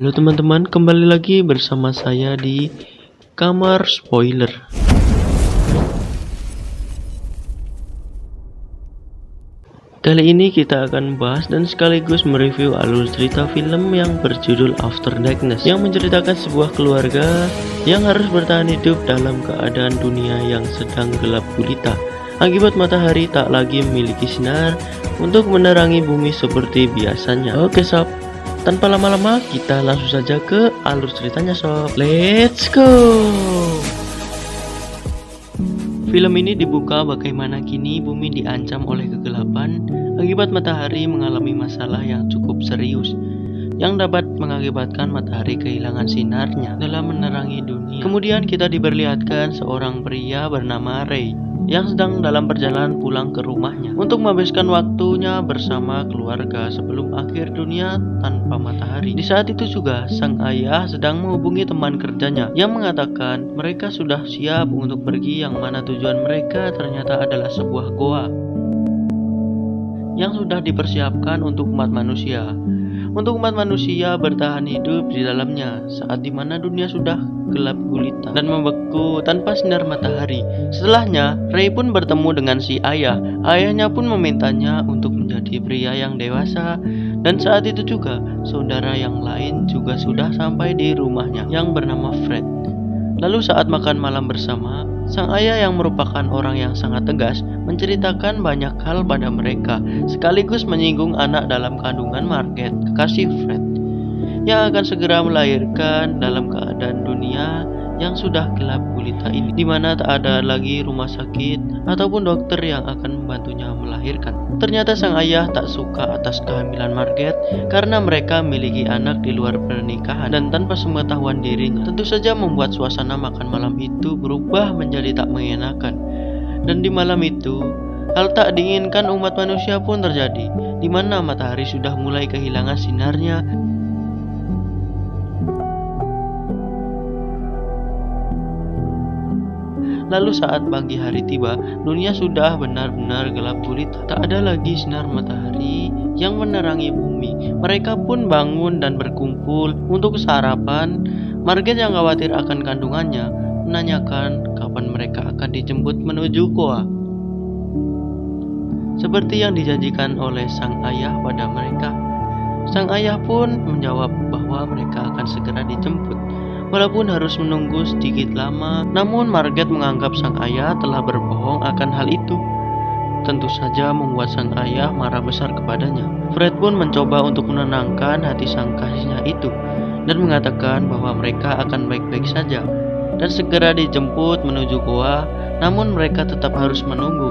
Halo teman-teman, kembali lagi bersama saya di Kamar Spoiler. Kali ini kita akan membahas dan sekaligus mereview alur cerita film yang berjudul After Darkness, yang menceritakan sebuah keluarga yang harus bertahan hidup dalam keadaan dunia yang sedang gelap gulita akibat matahari tak lagi memiliki sinar untuk menerangi bumi seperti biasanya. Oke sob, tanpa lama-lama kita langsung saja ke alur ceritanya sob. Let's go. Film ini dibuka bagaimana kini bumi diancam oleh kegelapan akibat matahari mengalami masalah yang cukup serius yang dapat mengakibatkan matahari kehilangan sinarnya dalam menerangi dunia. Kemudian kita diperlihatkan seorang pria bernama Ray yang sedang dalam perjalanan pulang ke rumahnya untuk menghabiskan waktunya bersama keluarga sebelum akhir dunia tanpa matahari. Di saat itu juga sang ayah sedang menghubungi teman kerjanya yang mengatakan mereka sudah siap untuk pergi, yang mana tujuan mereka ternyata adalah sebuah goa yang sudah dipersiapkan untuk umat manusia bertahan hidup di dalamnya saat dimana dunia sudah gelap gulita dan membeku tanpa sinar matahari. Setelahnya, Ray pun bertemu dengan si ayah. Ayahnya pun memintanya untuk menjadi pria yang dewasa, dan saat itu juga saudara yang lain juga sudah sampai di rumahnya yang bernama Fred. Lalu saat makan malam bersama, sang ayah yang merupakan orang yang sangat tegas menceritakan banyak hal pada mereka, sekaligus menyinggung anak dalam kandungan Margaret, kekasih Fred, yang akan segera melahirkan dalam keadaan dunia yang sudah gelap gulita ini, di mana tak ada lagi rumah sakit ataupun dokter yang akan membantunya melahirkan. Ternyata sang ayah tak suka atas kehamilan Margaret karena mereka memiliki anak di luar pernikahan dan tanpa sepengetahuan dirinya. Tentu saja membuat suasana makan malam itu berubah menjadi tak mengenakan. Dan di malam itu, hal tak diinginkan umat manusia pun terjadi, di mana matahari sudah mulai kehilangan sinarnya. Lalu saat pagi hari tiba, dunia sudah benar-benar gelap gulita. Tak ada lagi sinar matahari yang menerangi bumi. Mereka pun bangun dan berkumpul untuk sarapan. Margaret yang khawatir akan kandungannya menanyakan kapan mereka akan dijemput menuju goa, seperti yang dijanjikan oleh sang ayah pada mereka. Sang ayah pun menjawab bahwa mereka akan segera dijemput, walaupun harus menunggu sedikit lama. Namun Margaret menganggap sang ayah telah berbohong akan hal itu. Tentu saja membuat sang ayah marah besar kepadanya. Fred pun mencoba untuk menenangkan hati sang kasihnya itu dan mengatakan bahwa mereka akan baik-baik saja dan segera dijemput menuju goa, namun mereka tetap harus menunggu.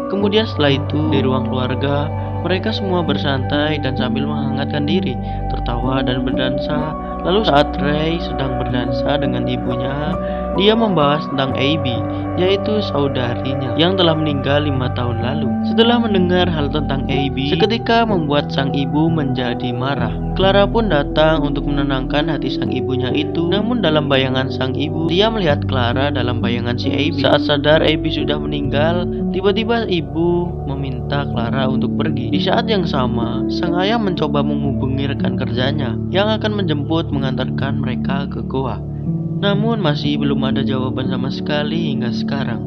Kemudian setelah itu, di ruang keluarga, mereka semua bersantai dan sambil menghangatkan diri, tertawa dan berdansa. Lalu saat Ray sedang berdansa dengan ibunya, dia membahas tentang Abby, yaitu saudarinya yang telah meninggal 5 tahun lalu. Setelah mendengar hal tentang Abby, seketika membuat sang ibu menjadi marah. Clara pun datang untuk menenangkan hati sang ibunya itu. Namun dalam bayangan sang ibu, dia melihat Clara dalam bayangan si Abby. Saat sadar Abby sudah meninggal, tiba-tiba ibu meminta Clara untuk pergi. Di saat yang sama, sang ayah mencoba menghubungi rekan kerjanya yang akan menjemput mengantarkan mereka ke goa. Namun masih belum ada jawaban sama sekali hingga sekarang.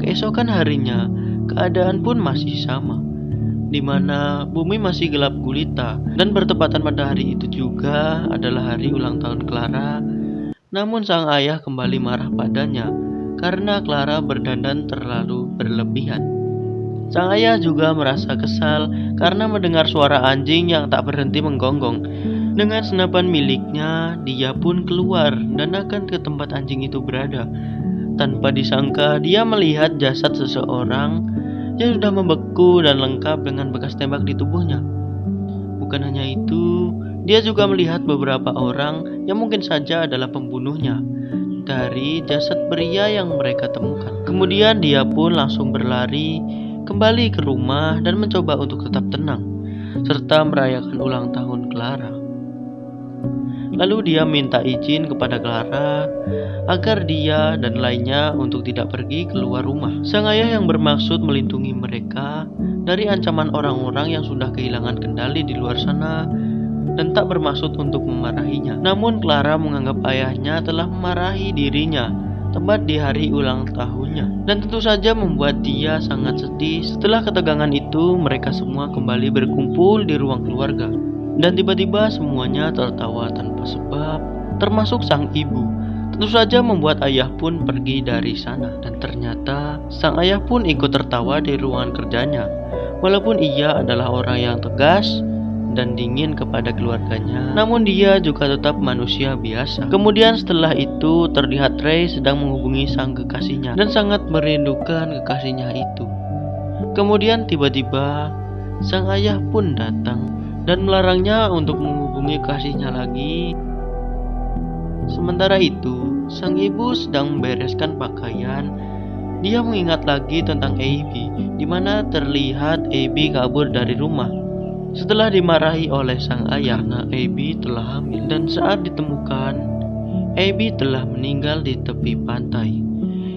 Keesokan harinya, keadaan pun masih sama, di mana bumi masih gelap gulita dan bertepatan pada hari itu juga adalah hari ulang tahun Clara. Namun sang ayah kembali marah padanya karena Clara berdandan terlalu berlebihan. Sang ayah juga merasa kesal karena mendengar suara anjing yang tak berhenti menggonggong. Dengan senapan miliknya, dia pun keluar dan akan ke tempat anjing itu berada. Tanpa disangka, dia melihat jasad seseorang yang sudah membeku dan lengkap dengan bekas tembak di tubuhnya. Bukan hanya itu, dia juga melihat beberapa orang yang mungkin saja adalah pembunuhnya dari jasad pria yang mereka temukan. Kemudian dia pun langsung berlari kembali ke rumah dan mencoba untuk tetap tenang serta merayakan ulang tahun Clara. Lalu dia minta izin kepada Clara agar dia dan lainnya untuk tidak pergi keluar rumah. Sang ayah yang bermaksud melindungi mereka dari ancaman orang-orang yang sudah kehilangan kendali di luar sana dan tak bermaksud untuk memarahinya. Namun Clara menganggap ayahnya telah memarahi dirinya tepat di hari ulang tahunnya, dan tentu saja membuat dia sangat sedih. Setelah ketegangan itu, mereka semua kembali berkumpul di ruang keluarga, dan tiba-tiba semuanya tertawa tanpa sebab, termasuk sang ibu. Tentu saja membuat ayah pun pergi dari sana, dan ternyata sang ayah pun ikut tertawa di ruangan kerjanya. Walaupun ia adalah orang yang tegas dan dingin kepada keluarganya, namun dia juga tetap manusia biasa. Kemudian setelah itu terlihat Ray sedang menghubungi sang kekasihnya dan sangat merindukan kekasihnya itu. Kemudian tiba-tiba sang ayah pun datang dan melarangnya untuk menghubungi kekasihnya lagi. Sementara itu, sang ibu sedang membereskan pakaian. Dia mengingat lagi tentang Abby, di mana terlihat Abby kabur dari rumah setelah dimarahi oleh sang ayah karena Abby telah hamil, dan saat ditemukan, Abby telah meninggal di tepi pantai.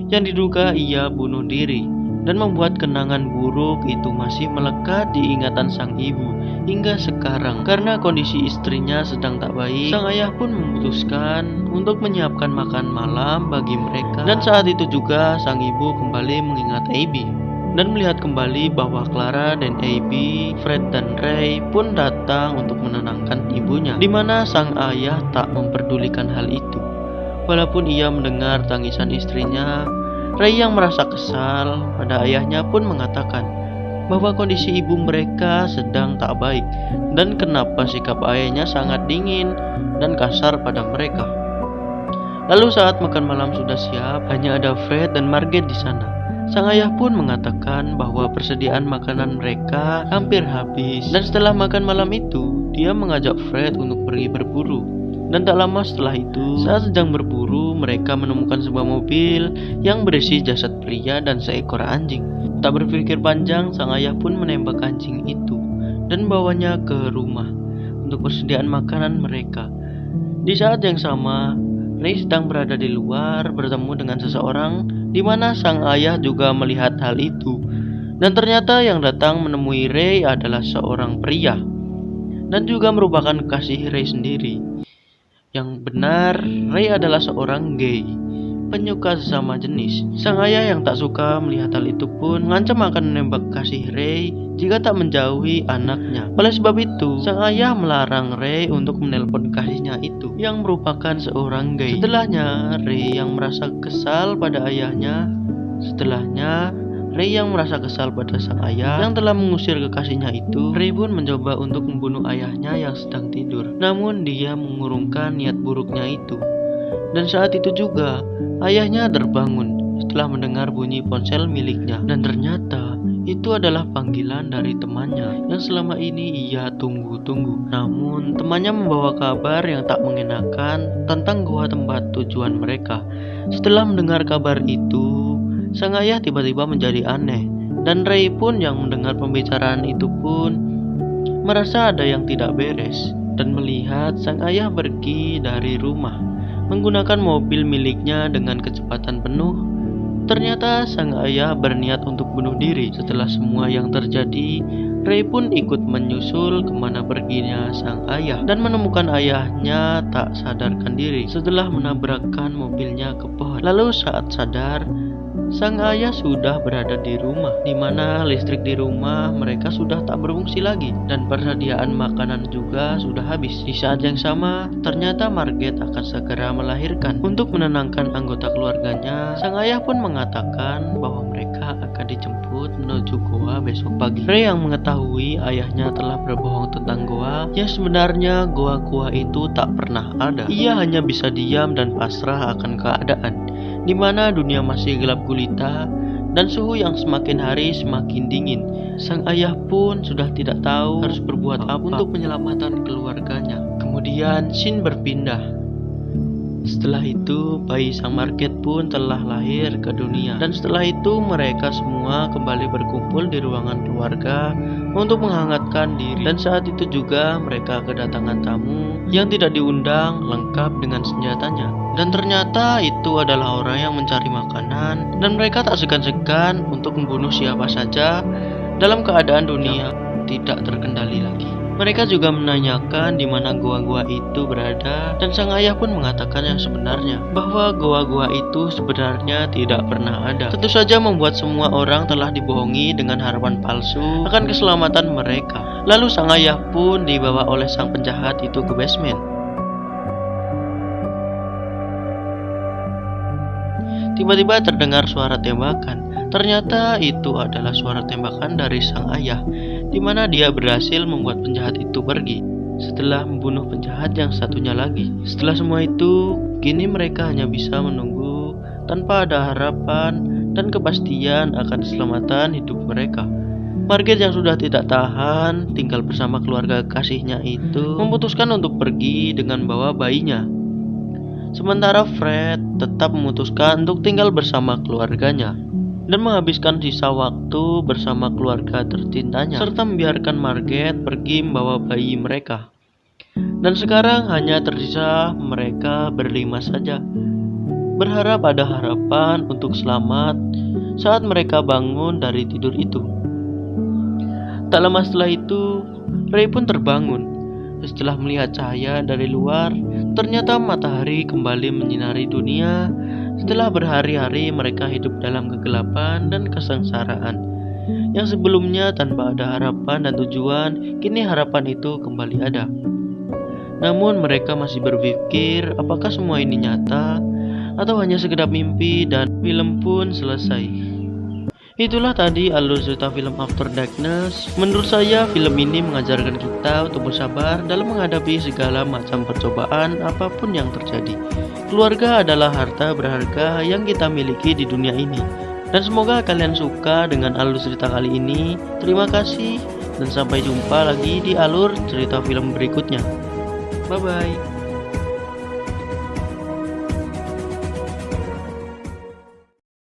Yang diduga ia bunuh diri, dan membuat kenangan buruk itu masih melekat di ingatan sang ibu hingga sekarang. Karena kondisi istrinya sedang tak baik, sang ayah pun memutuskan untuk menyiapkan makan malam bagi mereka. Dan saat itu juga sang ibu kembali mengingat Abby dan melihat kembali bahwa Clara dan Abby, Fred dan Ray pun datang untuk menenangkan ibunya, di mana sang ayah tak memperdulikan hal itu. Walaupun ia mendengar tangisan istrinya, Ray yang merasa kesal pada ayahnya pun mengatakan bahwa kondisi ibu mereka sedang tak baik dan kenapa sikap ayahnya sangat dingin dan kasar pada mereka. Lalu saat makan malam sudah siap, hanya ada Fred dan Margaret di sana. Sang ayah pun mengatakan bahwa persediaan makanan mereka hampir habis, dan setelah makan malam itu, dia mengajak Fred untuk pergi berburu. Dan tak lama setelah itu, saat sedang berburu, mereka menemukan sebuah mobil yang berisi jasad pria dan seekor anjing. Tak berpikir panjang, sang ayah pun menembak anjing itu dan bawanya ke rumah untuk persediaan makanan mereka. Di saat yang sama, Ray sedang berada di luar bertemu dengan seseorang, di mana sang ayah juga melihat hal itu. Dan ternyata yang datang menemui Ray adalah seorang pria dan juga merupakan kekasih Ray sendiri. Yang benar, Ray adalah seorang gay, penyuka sesama jenis. Sang ayah yang tak suka melihat hal itu pun mengancam akan menembak kekasih Ray jika tak menjauhi anaknya. Oleh sebab itu, sang ayah melarang Ray untuk menelpon kekasihnya itu yang merupakan seorang gay. Setelahnya, Ray yang merasa kesal pada sang ayah yang telah mengusir kekasihnya itu, Ray pun mencoba untuk membunuh ayahnya yang sedang tidur. Namun dia mengurungkan niat buruknya itu. Dan saat itu juga, ayahnya terbangun setelah mendengar bunyi ponsel miliknya. Dan ternyata itu adalah panggilan dari temannya yang selama ini ia tunggu-tunggu. Namun temannya membawa kabar yang tak mengenakan tentang gua tempat tujuan mereka. Setelah mendengar kabar itu, sang ayah tiba-tiba menjadi aneh. Dan Ray pun yang mendengar pembicaraan itu pun merasa ada yang tidak beres dan melihat sang ayah pergi dari rumah menggunakan mobil miliknya dengan kecepatan penuh. Ternyata sang ayah berniat untuk bunuh diri. Setelah semua yang terjadi, Ray pun ikut menyusul kemana perginya sang ayah dan menemukan ayahnya tak sadarkan diri setelah menabrakkan mobilnya ke pohon. Lalu saat sadar, sang ayah sudah berada di rumah, di mana listrik di rumah mereka sudah tak berfungsi lagi dan persediaan makanan juga sudah habis. Di saat yang sama, ternyata Margaret akan segera melahirkan. Untuk menenangkan anggota keluarganya, sang ayah pun mengatakan bahwa mereka akan dijemput menuju goa besok pagi. Ray yang mengetahui ayahnya telah berbohong tentang goa, yang sebenarnya goa-goa itu tak pernah ada. Ia hanya bisa diam dan pasrah akan keadaan, di mana dunia masih gelap gulita dan suhu yang semakin hari semakin dingin. Sang ayah pun sudah tidak tahu harus berbuat apa untuk penyelamatan keluarganya. Kemudian scene berpindah. Setelah itu, bayi sang Margaret pun telah lahir ke dunia. Dan setelah itu, mereka semua kembali berkumpul di ruangan keluarga untuk menghangatkan diri. Dan saat itu juga mereka kedatangan tamu yang tidak diundang, lengkap dengan senjatanya. Dan ternyata itu adalah orang yang mencari makanan, dan mereka tak segan-segan untuk membunuh siapa saja dalam keadaan dunia tidak terkendali lagi. Mereka juga menanyakan di mana goa-goa itu berada, dan sang ayah pun mengatakan yang sebenarnya, bahwa goa-goa itu sebenarnya tidak pernah ada. Tentu saja membuat semua orang telah dibohongi dengan harapan palsu akan keselamatan mereka. Lalu sang ayah pun dibawa oleh sang penjahat itu ke basement. Tiba-tiba terdengar suara tembakan. Ternyata itu adalah suara tembakan dari sang ayah, di mana dia berhasil membuat penjahat itu pergi setelah membunuh penjahat yang satunya lagi. Setelah semua itu, kini mereka hanya bisa menunggu tanpa ada harapan dan kepastian akan keselamatan hidup mereka. Margaret yang sudah tidak tahan tinggal bersama keluarga kasihnya itu memutuskan untuk pergi dengan bawa bayinya. Sementara Fred tetap memutuskan untuk tinggal bersama keluarganya dan menghabiskan sisa waktu bersama keluarga tercintanya, serta membiarkan Margaret pergi membawa bayi mereka. Dan sekarang hanya tersisa mereka berlima saja, berharap ada harapan untuk selamat saat mereka bangun dari tidur itu. Tak lama setelah itu, Ray pun terbangun. Setelah melihat cahaya dari luar, ternyata matahari kembali menyinari dunia. Setelah berhari-hari mereka hidup dalam kegelapan dan kesengsaraan. Yang sebelumnya tanpa ada harapan dan tujuan, kini harapan itu kembali ada. Namun mereka masih berpikir apakah semua ini nyata atau hanya sekedar mimpi, dan film pun selesai. Itulah tadi alur cerita film After Darkness. Menurut saya film ini mengajarkan kita untuk bersabar dalam menghadapi segala macam percobaan apapun yang terjadi. Keluarga adalah harta berharga yang kita miliki di dunia ini. Dan semoga kalian suka dengan alur cerita kali ini. Terima kasih dan sampai jumpa lagi di alur cerita film berikutnya. Bye bye.